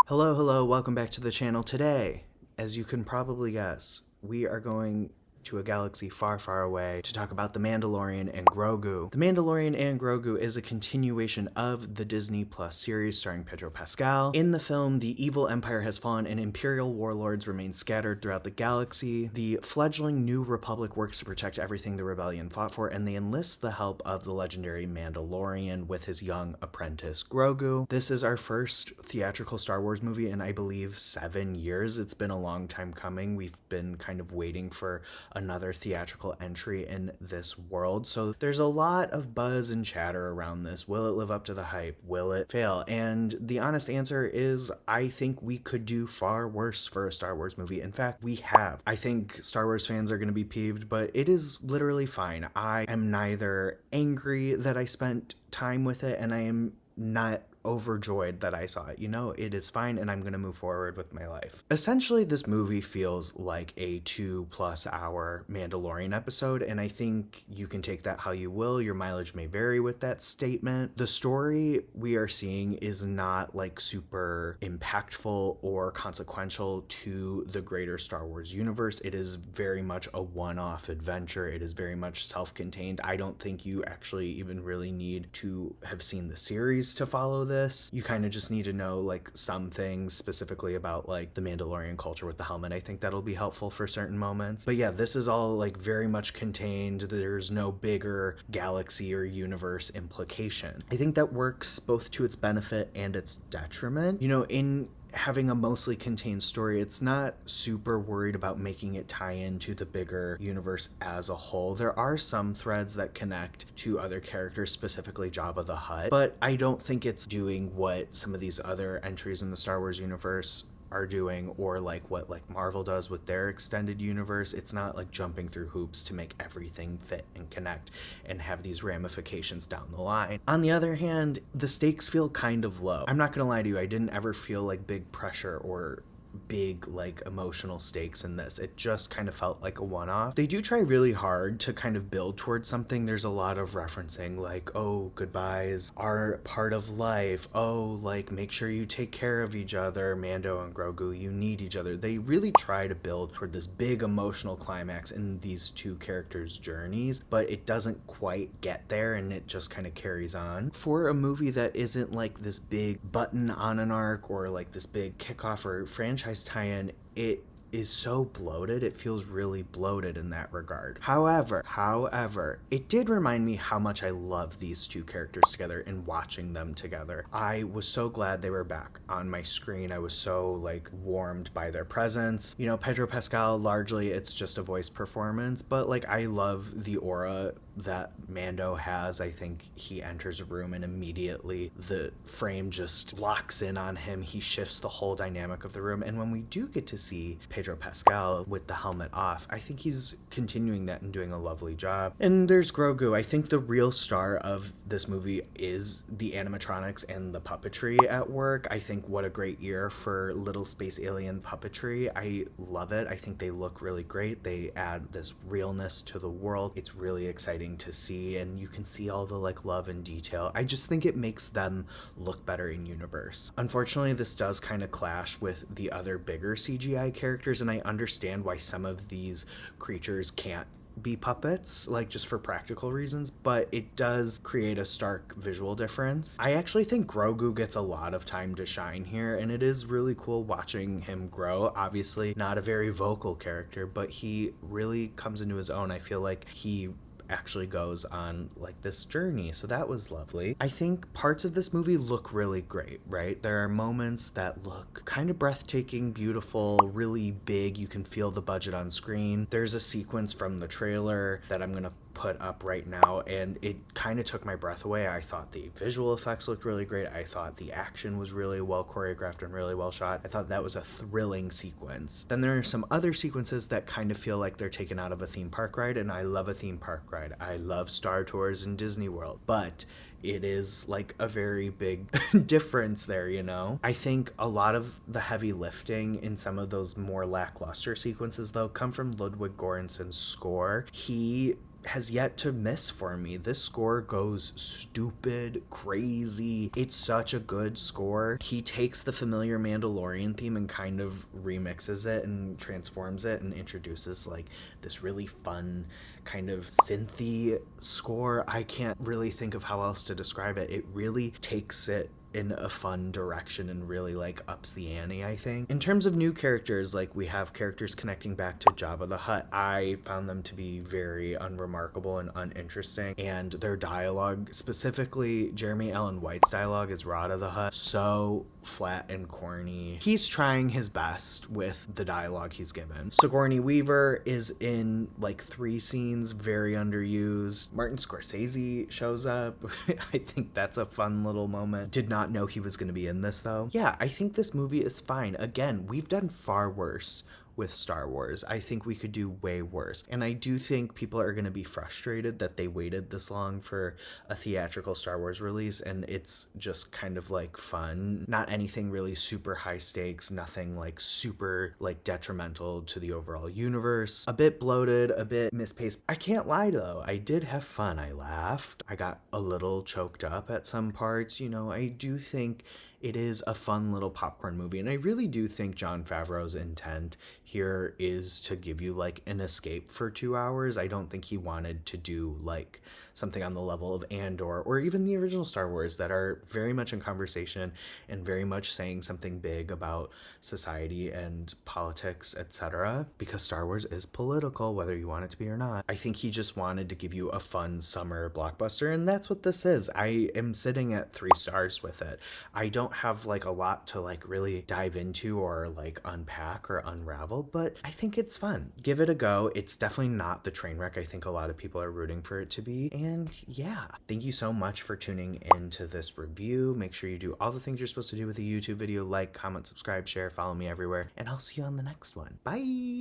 Hello, welcome back to the channel. Today, as you can probably guess, we are going to a galaxy far, far away to talk about The Mandalorian and Grogu. The Mandalorian and Grogu is a continuation of the Disney Plus series starring Pedro Pascal. In the film, the evil empire has fallen and Imperial warlords remain scattered throughout the galaxy. The fledgling New Republic works to protect everything the rebellion fought for, and they enlist the help of the legendary Mandalorian with his young apprentice Grogu. This is our first theatrical Star Wars movie in, I believe, 7 years. It's been a long time coming. We've been kind of waiting for another theatrical entry in this world. So there's a lot of buzz and chatter around this. Will it live up to the hype? Will it fail? And the honest answer is I think we could do far worse for a Star Wars movie. In fact, we have. I think Star Wars fans are going to be peeved, but it is literally fine. I am neither angry that I spent time with it, and I am not overjoyed that I saw it. You know, it is fine, and I'm going to move forward with my life. Essentially, this movie feels like a 2+ hour Mandalorian episode, and I think you can take that how you will. Your mileage may vary with that statement. The story we are seeing is not like super impactful or consequential to the greater Star Wars universe. It is very much a one-off adventure. It is very much self-contained. I don't think you actually even really need to have seen the series to follow this. You kind of just need to know like some things specifically about like the Mandalorian culture with the helmet. I think that'll be helpful for certain moments. But yeah, this is all like very much contained. There's no bigger galaxy or universe implication. I think that works both to its benefit and its detriment. You know, in having a mostly contained story, it's not super worried about making it tie into the bigger universe as a whole. There are some threads that connect to other characters, specifically Jabba the Hutt, but I don't think it's doing what some of these other entries in the Star Wars universe are doing, or like what like Marvel does with their extended universe. It's not like jumping through hoops to make everything fit and connect and have these ramifications down the line. On the other hand, the stakes feel kind of low. I'm not gonna lie to you, I didn't ever feel like big pressure or big like emotional stakes in this. It just kind of felt like a one-off. They do try really hard to kind of build towards something. There's a lot of referencing like, oh, goodbyes are part of life. Oh, like make sure you take care of each other, Mando and Grogu, you need each other. They really try to build toward this big emotional climax in these two characters' journeys, but it doesn't quite get there, and it just kind of carries on. For a movie that isn't like this big button on an arc or like this big kickoff or franchise tie-in, it is so bloated. It feels really bloated in that regard. However, it did remind me how much I love these two characters together and watching them together. I was so glad they were back on my screen. I was so like warmed by their presence. You know, Pedro Pascal, largely it's just a voice performance, but like I love the aura that Mando has. I think he enters a room and immediately the frame just locks in on him. He shifts the whole dynamic of the room. And when we do get to see Pedro Pascal with the helmet off, I think he's continuing that and doing a lovely job. And there's Grogu. I think the real star of this movie is the animatronics and the puppetry at work. I think what a great year for little space alien puppetry. I love it. I think they look really great. They add this realness to the world. It's really exciting to see, and you can see all the like love and detail. I just think it makes them look better in universe. Unfortunately, this does kind of clash with the other bigger CGI characters, and I understand why some of these creatures can't be puppets, like just for practical reasons, but it does create a stark visual difference. I actually think Grogu gets a lot of time to shine here, and it is really cool watching him grow. Obviously not a very vocal character, but he really comes into his own. I feel like he actually goes on like this journey, so that was lovely. I think parts of this movie look really great, right? There are moments that look kind of breathtaking, beautiful, really big. You can feel the budget on screen. There's a sequence from the trailer that I'm gonna put up right now, and it kind of took my breath away. I thought the visual effects looked really great. I thought the action was really well choreographed and really well shot. I thought that was a thrilling sequence. Then there are some other sequences that kind of feel like they're taken out of a theme park ride, and I love a theme park ride. I love Star Tours and Disney World, but it is like a very big difference there, you know? I think a lot of the heavy lifting in some of those more lackluster sequences, though, come from Ludwig Göransson's score. He has yet to miss for me. This score goes stupid crazy. It's such a good score. He takes the familiar Mandalorian theme and kind of remixes it and transforms it and introduces like this really fun kind of synthy score. I can't really think of how else to describe it. It really takes it in a fun direction and really like ups the ante, I think. In terms of new characters, like we have characters connecting back to Jabba the Hutt. I found them to be very unremarkable and uninteresting, and their dialogue, specifically Jeremy Allen White's dialogue as Rada the Hutt, so flat and corny. He's trying his best with the dialogue he's given. Sigourney Weaver is in like 3 scenes, very underused. Martin Scorsese shows up. I think that's a fun little moment. Did not know he was going to be in this though. Yeah, I think this movie is fine. Again, we've done far worse with Star Wars. I think we could do way worse. And I do think people are going to be frustrated that they waited this long for a theatrical Star Wars release, and it's just kind of like fun. Not anything really super high stakes, nothing like super like detrimental to the overall universe. A bit bloated, a bit mispaced. I can't lie though, I did have fun. I laughed. I got a little choked up at some parts. You know, I do think it is a fun little popcorn movie, and I really do think Jon Favreau's intent here is to give you like an escape for 2 hours. I don't think he wanted to do like something on the level of Andor or even the original Star Wars that are very much in conversation and very much saying something big about society and politics, etc. Because Star Wars is political, whether you want it to be or not. I think he just wanted to give you a fun summer blockbuster, and that's what this is. I am sitting at 3 stars with it. I don't have like a lot to like really dive into or like unpack or unravel, but I think it's fun. Give it a go. It's definitely not the train wreck I think a lot of people are rooting for it to be. And yeah, thank you so much for tuning into this review. Make sure you do all the things you're supposed to do with a YouTube video: like, comment, subscribe, share, follow me everywhere, and I'll see you on the next one. Bye.